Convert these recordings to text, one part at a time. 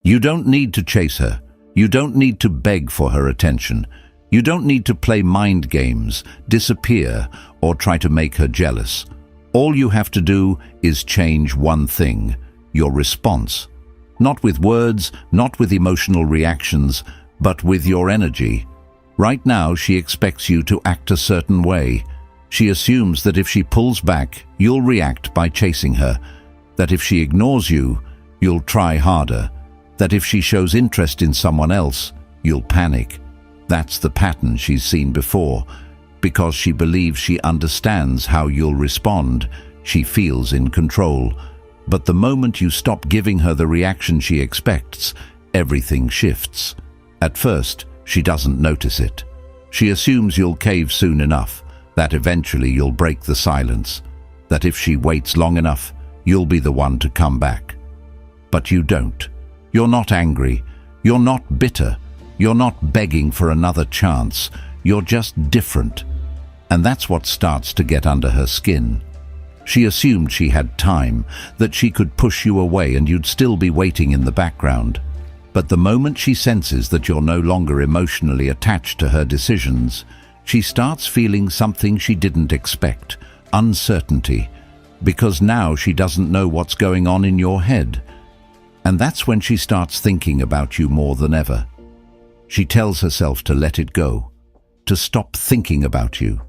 You don't need to chase her. You don't need to beg for her attention. You don't need to play mind games, disappear, or try to make her jealous. All you have to do is change one thing: your response. Not with words, not with emotional reactions, but with your energy. Right now, she expects you to act a certain way. She assumes that if she pulls back, you'll react by chasing her. That if she ignores you, you'll try harder. That if she shows interest in someone else, you'll panic. That's the pattern she's seen before. Because she believes she understands how you'll respond, she feels in control. But the moment you stop giving her the reaction she expects, everything shifts. At first, she doesn't notice it. She assumes you'll cave soon enough, that eventually you'll break the silence, that if she waits long enough, you'll be the one to come back. But you don't. You're not angry. You're not bitter. You're not begging for another chance. You're just different. And that's what starts to get under her skin. She assumed she had time, that she could push you away and you'd still be waiting in the background. But the moment she senses that you're no longer emotionally attached to her decisions, she starts feeling something she didn't expect: uncertainty, because now she doesn't know what's going on in your head. And that's when she starts thinking about you more than ever. She tells herself to let it go, to stop thinking about you,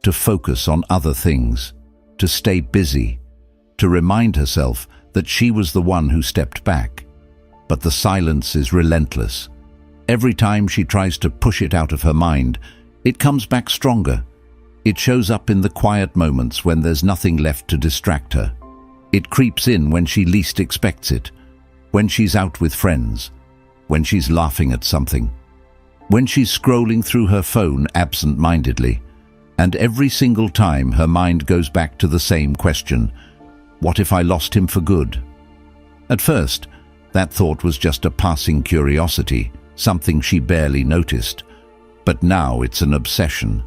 to focus on other things, to stay busy, to remind herself that she was the one who stepped back. But the silence is relentless. Every time she tries to push it out of her mind, it comes back stronger. It shows up in the quiet moments when there's nothing left to distract her. It creeps in when she least expects it, when she's out with friends, when she's laughing at something, when she's scrolling through her phone absent-mindedly. And every single time her mind goes back to the same question: what if I lost him for good? At first, that thought was just a passing curiosity, something she barely noticed. But now it's an obsession,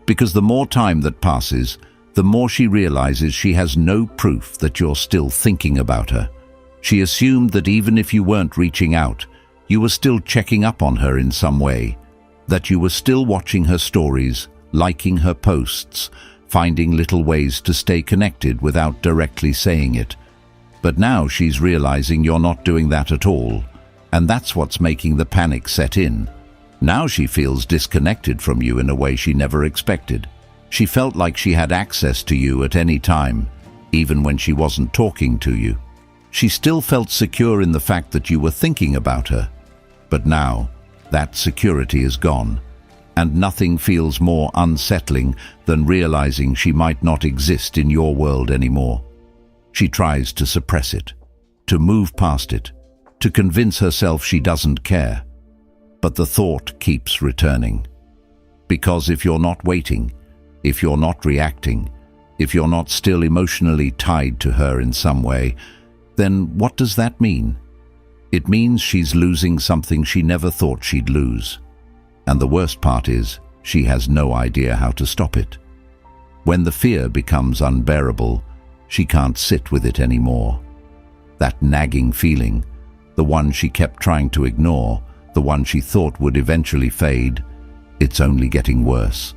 because the more time that passes, the more she realizes she has no proof that you're still thinking about her. She assumed that even if you weren't reaching out, you were still checking up on her in some way, that you were still watching her stories, liking her posts, finding little ways to stay connected without directly saying it. But now she's realizing you're not doing that at all, and that's what's making the panic set in. Now she feels disconnected from you in a way she never expected. She felt like she had access to you at any time, even when she wasn't talking to you. She still felt secure in the fact that you were thinking about her. But now, that security is gone, and nothing feels more unsettling than realizing she might not exist in your world anymore. She tries to suppress it, to move past it, to convince herself she doesn't care. But the thought keeps returning. Because if you're not waiting, if you're not reacting, if you're not still emotionally tied to her in some way, then what does that mean? It means she's losing something she never thought she'd lose. And the worst part is, she has no idea how to stop it. When the fear becomes unbearable, she can't sit with it anymore. That nagging feeling, the one she kept trying to ignore, the one she thought would eventually fade, it's only getting worse.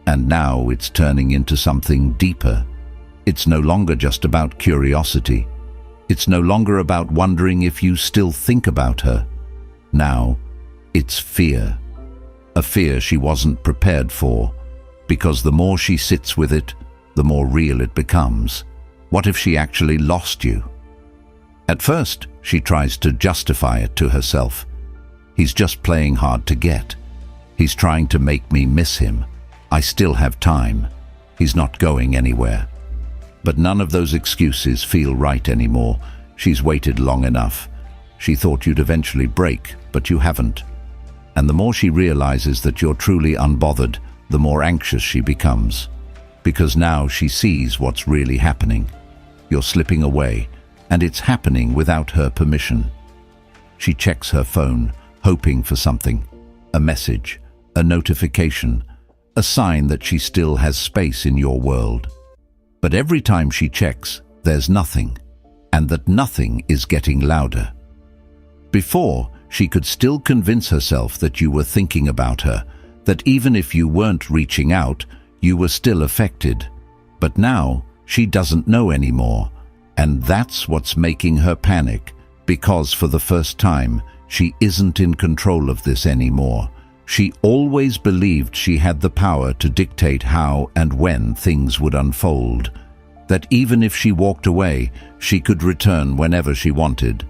And now it's turning into something deeper. It's no longer just about curiosity. It's no longer about wondering if you still think about her. Now, it's fear. A fear she wasn't prepared for, because the more she sits with it, the more real it becomes. What if she actually lost you? At first, she tries to justify it to herself. He's just playing hard to get. He's trying to make me miss him. I still have time. He's not going anywhere. But none of those excuses feel right anymore. She's waited long enough. She thought you'd eventually break, but you haven't. And the more she realizes that you're truly unbothered, the more anxious she becomes. Because now she sees what's really happening. You're slipping away, and it's happening without her permission. She checks her phone, hoping for something. A message, a notification, a sign that she still has space in your world. But every time she checks, there's nothing, and that nothing is getting louder. Before, she could still convince herself that you were thinking about her, that even if you weren't reaching out, you were still affected. But now, she doesn't know anymore, and that's what's making her panic, because for the first time, she isn't in control of this anymore. She always believed she had the power to dictate how and when things would unfold, that even if she walked away, she could return whenever she wanted.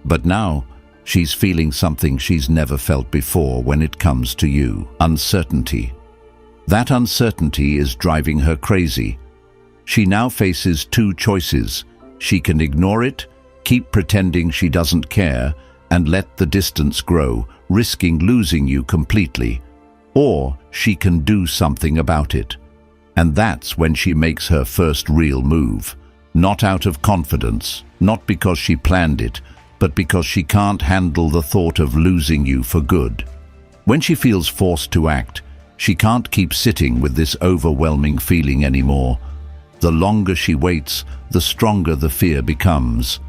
But now, she's feeling something she's never felt before when it comes to you: uncertainty. That uncertainty is driving her crazy. She now faces two choices. She can ignore it, keep pretending she doesn't care, and let the distance grow, risking losing you completely. Or she can do something about it. And that's when she makes her first real move. Not out of confidence, not because she planned it, but because she can't handle the thought of losing you for good. When she feels forced to act, she can't keep sitting with this overwhelming feeling anymore. The longer she waits, the stronger the fear becomes.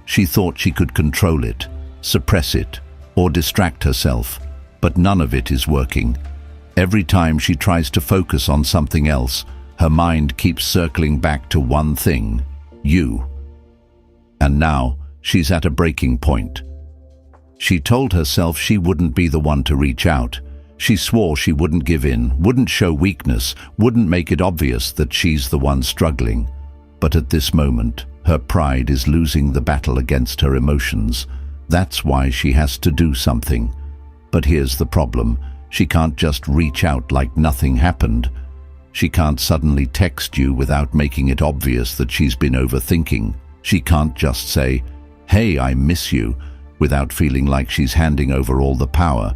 She thought she could control it, suppress it, or distract herself, but none of it is working. Every time she tries to focus on something else, her mind keeps circling back to one thing: you. And now, she's at a breaking point. She told herself she wouldn't be the one to reach out. She swore she wouldn't give in, wouldn't show weakness, wouldn't make it obvious that she's the one struggling. But at this moment, her pride is losing the battle against her emotions. That's why she has to do something. But here's the problem. She can't just reach out like nothing happened. She can't suddenly text you without making it obvious that she's been overthinking. She can't just say, "Hey, I miss you," without feeling like she's handing over all the power.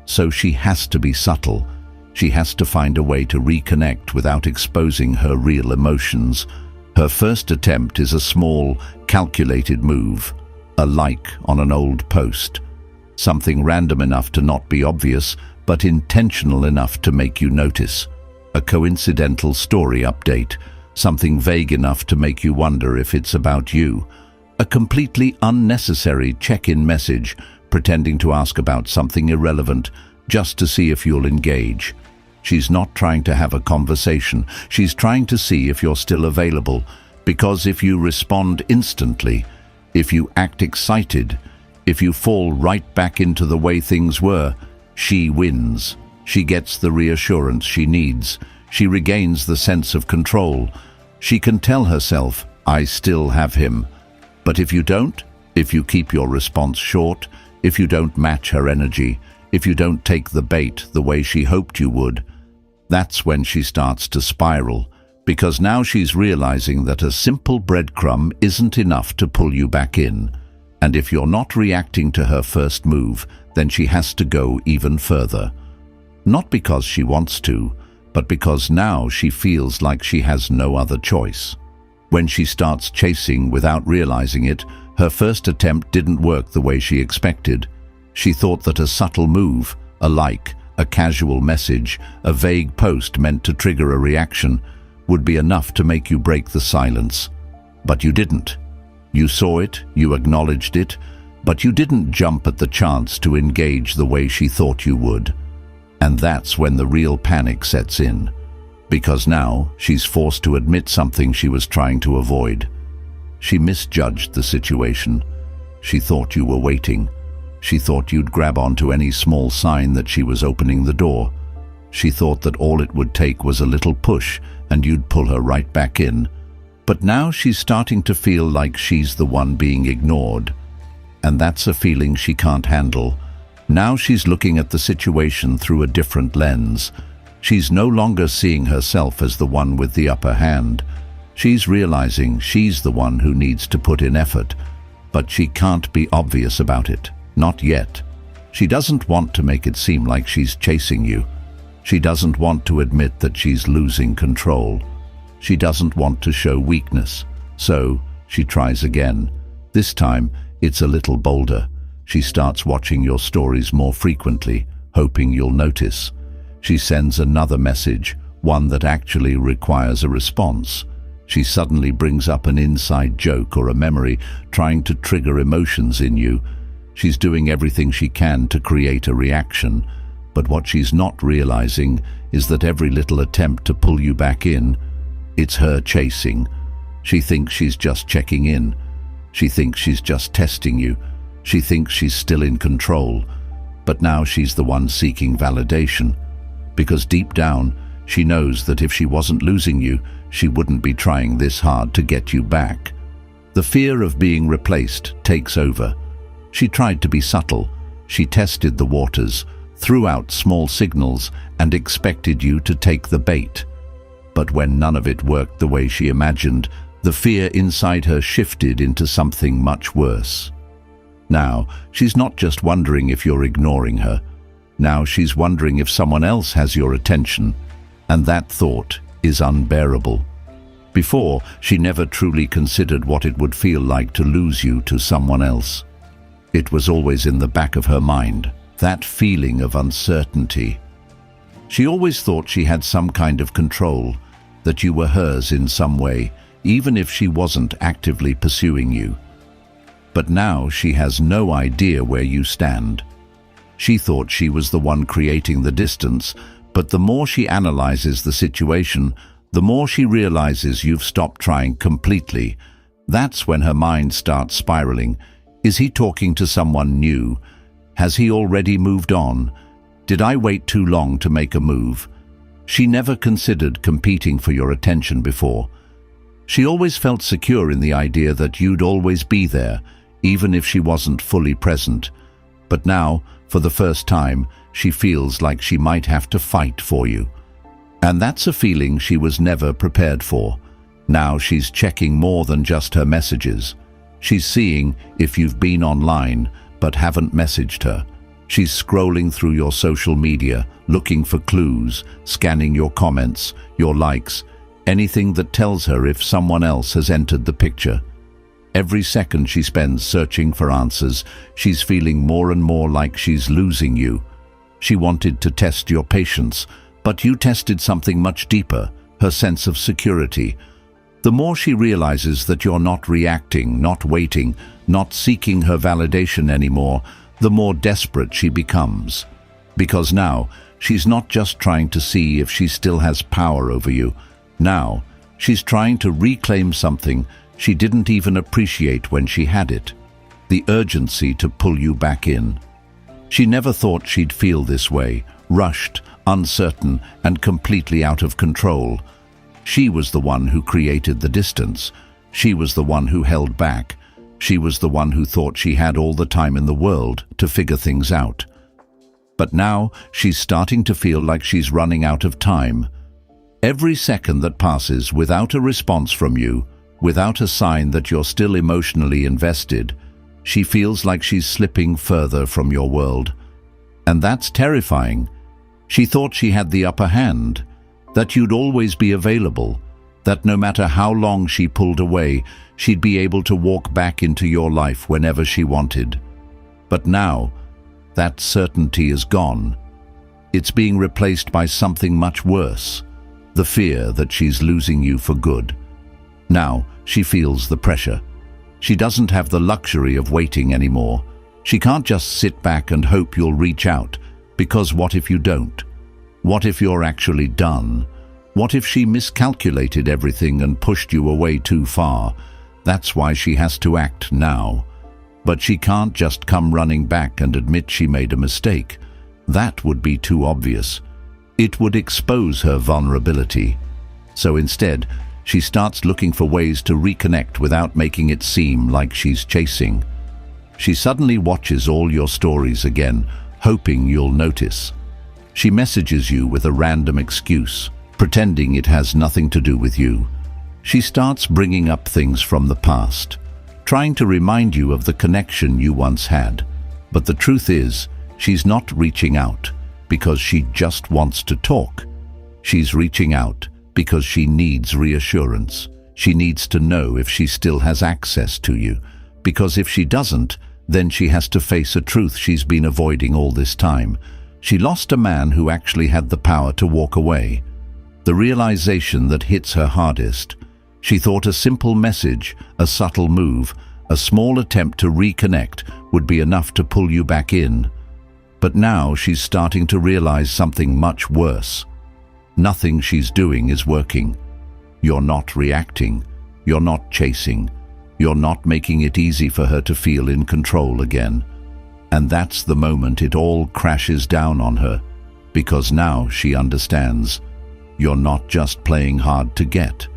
So she has to be subtle. She has to find a way to reconnect without exposing her real emotions. Her first attempt is a small, calculated move, a like on an old post. Something random enough to not be obvious, but intentional enough to make you notice. A coincidental story update, something vague enough to make you wonder if it's about you. A completely unnecessary check-in message, pretending to ask about something irrelevant, just to see if you'll engage. She's not trying to have a conversation. She's trying to see if you're still available, because if you respond instantly, if you act excited, if you fall right back into the way things were, she wins. She gets the reassurance she needs. She regains the sense of control. She can tell herself, "I still have him." But if you don't, if you keep your response short, if you don't match her energy, if you don't take the bait the way she hoped you would, that's when she starts to spiral, because now she's realizing that a simple breadcrumb isn't enough to pull you back in. And if you're not reacting to her first move, then she has to go even further. Not because she wants to, but because now she feels like she has no other choice. When she starts chasing without realizing it, her first attempt didn't work the way she expected. She thought that a subtle move, a like, a casual message, a vague post meant to trigger a reaction, would be enough to make you break the silence. But you didn't. You saw it, you acknowledged it, but you didn't jump at the chance to engage the way she thought you would. And that's when the real panic sets in. Because now she's forced to admit something she was trying to avoid. She misjudged the situation. She thought you were waiting. She thought you'd grab onto any small sign that she was opening the door. She thought that all it would take was a little push and you'd pull her right back in. But now she's starting to feel like she's the one being ignored. And that's a feeling she can't handle. Now she's looking at the situation through a different lens. She's no longer seeing herself as the one with the upper hand. She's realizing she's the one who needs to put in effort, but she can't be obvious about it. Not yet. She doesn't want to make it seem like she's chasing you. She doesn't want to admit that she's losing control. She doesn't want to show weakness. So she tries again. This time, it's a little bolder. She starts watching your stories more frequently, hoping you'll notice. She sends another message, one that actually requires a response. She suddenly brings up an inside joke or a memory, trying to trigger emotions in you. She's doing everything she can to create a reaction, but what she's not realizing is that every little attempt to pull you back in, it's her chasing. She thinks she's just checking in. She thinks she's just testing you. She thinks she's still in control. But now she's the one seeking validation. Because deep down, she knows that if she wasn't losing you, she wouldn't be trying this hard to get you back. The fear of being replaced takes over. She tried to be subtle. She tested the waters, threw out small signals, and expected you to take the bait. But when none of it worked the way she imagined, the fear inside her shifted into something much worse. Now, she's not just wondering if you're ignoring her. Now she's wondering if someone else has your attention, and that thought is unbearable. Before, she never truly considered what it would feel like to lose you to someone else. It was always in the back of her mind, that feeling of uncertainty. She always thought she had some kind of control, that you were hers in some way, even if she wasn't actively pursuing you. But now she has no idea where you stand. She thought she was the one creating the distance, but the more she analyzes the situation, the more she realizes you've stopped trying completely. That's when her mind starts spiraling. Is he talking to someone new? Has he already moved on? Did I wait too long to make a move? She never considered competing for your attention before. She always felt secure in the idea that you'd always be there, even if she wasn't fully present. But now, for the first time, she feels like she might have to fight for you. And that's a feeling she was never prepared for. Now she's checking more than just her messages. She's seeing if you've been online but haven't messaged her. She's scrolling through your social media, looking for clues, scanning your comments, your likes, anything that tells her if someone else has entered the picture. Every second she spends searching for answers, she's feeling more and more like she's losing you. She wanted to test your patience, but you tested something much deeper, her sense of security. The more she realizes that you're not reacting, not waiting, not seeking her validation anymore, the more desperate she becomes. Because now, she's not just trying to see if she still has power over you. Now, she's trying to reclaim something she didn't even appreciate when she had it. The urgency to pull you back in. She never thought she'd feel this way, rushed, uncertain, and completely out of control. She was the one who created the distance. She was the one who held back. She was the one who thought she had all the time in the world to figure things out. But now she's starting to feel like she's running out of time. Every second that passes without a response from you, without a sign that you're still emotionally invested, she feels like she's slipping further from your world. And that's terrifying. She thought she had the upper hand, that you'd always be available, that no matter how long she pulled away, she'd be able to walk back into your life whenever she wanted. But now, that certainty is gone. It's being replaced by something much worse, the fear that she's losing you for good. Now, she feels the pressure. She doesn't have the luxury of waiting anymore. She can't just sit back and hope you'll reach out, because what if you don't? What if you're actually done? What if she miscalculated everything and pushed you away too far? That's why she has to act now. But she can't just come running back and admit she made a mistake. That would be too obvious. It would expose her vulnerability. So instead, she starts looking for ways to reconnect without making it seem like she's chasing. She suddenly watches all your stories again, hoping you'll notice. She messages you with a random excuse, pretending it has nothing to do with you. She starts bringing up things from the past, trying to remind you of the connection you once had. But the truth is, she's not reaching out because she just wants to talk. She's reaching out because she needs reassurance. She needs to know if she still has access to you, because if she doesn't, then she has to face a truth she's been avoiding all this time. She lost a man who actually had the power to walk away. The realization that hits her hardest. She thought a simple message, a subtle move, A small attempt to reconnect would be enough to pull you back in. But now she's starting to realize something much worse. Nothing she's doing is working. You're not reacting. You're not chasing. You're not making it easy for her to feel in control again. And that's the moment it all crashes down on her, because now she understands. You're not just playing hard to get.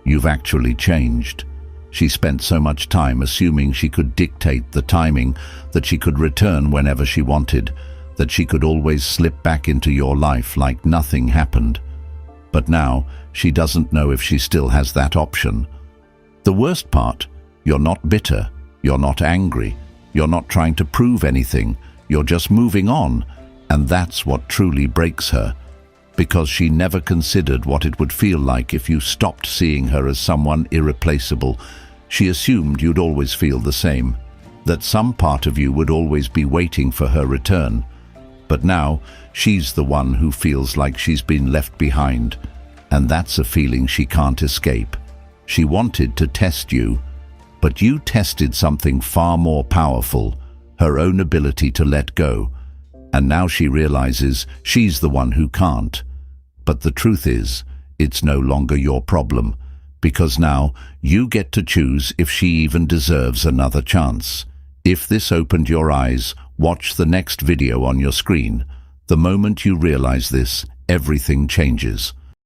You've actually changed. She spent so much time assuming she could dictate the timing, that she could return whenever she wanted, that she could always slip back into your life like nothing happened. But now, she doesn't know if she still has that option. The worst part, you're not bitter, you're not angry, you're not trying to prove anything, you're just moving on, and that's what truly breaks her. Because she never considered what it would feel like if you stopped seeing her as someone irreplaceable. She assumed you'd always feel the same, that some part of you would always be waiting for her return. But now, she's the one who feels like she's been left behind, and that's a feeling she can't escape. She wanted to test you, but you tested something far more powerful, her own ability to let go. And now she realizes she's the one who can't. But the truth is, it's no longer your problem, because now you get to choose if she even deserves another chance. If this opened your eyes, watch the next video on your screen. The moment you realize this, everything changes.